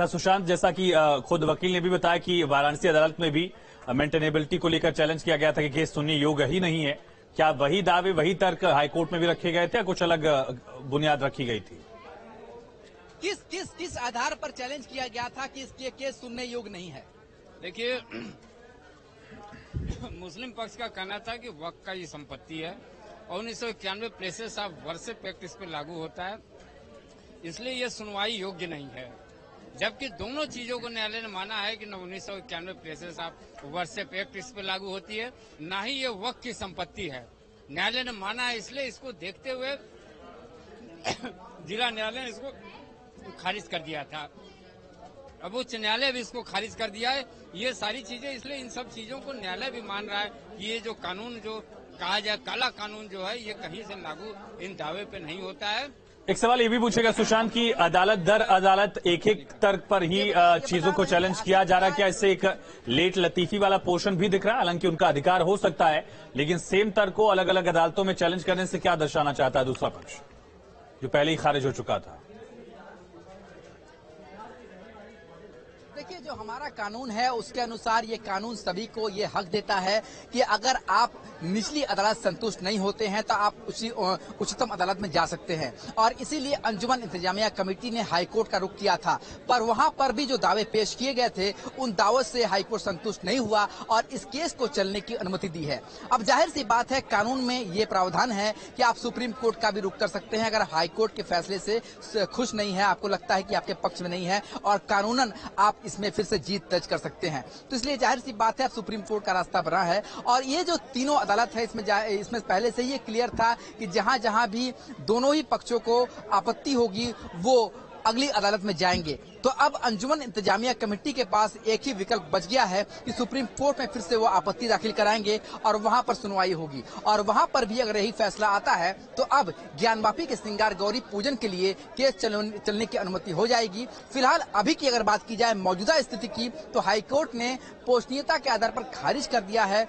सुशांत, जैसा कि खुद वकील ने भी बताया कि वाराणसी अदालत में भी मेंटेनेबिलिटी को लेकर चैलेंज किया गया था कि केस सुनने योग्य ही नहीं है। क्या वही दावे, वही तर्क हाईकोर्ट में भी रखे गए थे या कुछ अलग बुनियाद रखी गई थी? किस आधार पर चैलेंज किया गया था कि इसके केस सुनने योग्य नहीं है? देखिए, मुस्लिम पक्ष का कहना था कि वक्फ का ये संपत्ति है और 1991 प्लेसेस ऑफ वर्शिप एक्ट इस पर लागू होता है, इसलिए ये सुनवाई योग्य नहीं है। जबकि दोनों चीजों को न्यायालय ने माना है कि 1991 प्लेसेस ऑफ वर्शिप एक्ट इस पर लागू होती है, ना ही ये वक्फ की संपत्ति है। न्यायालय ने माना है, इसलिए इसको देखते हुए जिला न्यायालय ने इसको खारिज कर दिया था। अब उच्च न्यायालय भी इसको खारिज कर दिया है। ये सारी चीजें, इसलिए इन सब चीजों को न्यायालय भी मान रहा है कि ये जो कानून जो कहा जाए काला कानून जो है, ये कहीं से लागू इन दावे पे नहीं होता है। एक सवाल ये भी पूछेगा सुशांत की अदालत दर अदालत एक तर्क पर ही चीजों को चैलेंज किया जा रहा है। क्या इससे एक लेट लतीफी वाला पोर्शन भी दिख रहा है? हालांकि उनका अधिकार हो सकता है, लेकिन सेम तर्क को अलग अलग अदालतों में चैलेंज करने से क्या दर्शाना चाहता है दूसरा पक्ष, जो पहले ही खारिज हो चुका था? देखिए, जो हमारा कानून है उसके अनुसार ये कानून सभी को ये हक देता है कि अगर आप निचली अदालत संतुष्ट नहीं होते हैं तो आप उच्चतम अदालत में जा सकते हैं। और इसीलिए अंजुमन इंतजामिया कमेटी ने हाईकोर्ट का रुख किया था, पर वहां पर भी जो दावे पेश किए गए थे उन दावों से हाईकोर्ट संतुष्ट नहीं हुआ और इस केस को चलने की अनुमति दी है। अब जाहिर सी बात है, कानून में ये प्रावधान है कि आप सुप्रीम कोर्ट का भी रुख कर सकते हैं अगर हाईकोर्ट के फैसले से खुश नहीं है, आपको लगता है कि आपके पक्ष में नहीं है और कानूनन आप इसमें फिर से जीत दर्ज कर सकते हैं। तो इसलिए जाहिर सी बात है, सुप्रीम कोर्ट का रास्ता बना है। और ये जो तीनों अदालत है, इसमें पहले से ही क्लियर था कि जहां जहां भी दोनों ही पक्षों को आपत्ति होगी वो अगली अदालत में जाएंगे। तो अब अंजुमन इंतजामिया कमेटी के पास एक ही विकल्प बच गया है कि सुप्रीम कोर्ट में फिर से वो आपत्ति दाखिल कराएंगे और वहां पर सुनवाई होगी। और वहां पर भी अगर यही फैसला आता है तो अब ज्ञानवापी के श्रृंगार गौरी पूजन के लिए केस चलने की अनुमति हो जाएगी। फिलहाल अभी की अगर बात की जाए मौजूदा स्थिति की, तो हाईकोर्ट ने पोषणीयता के आधार पर खारिज कर दिया है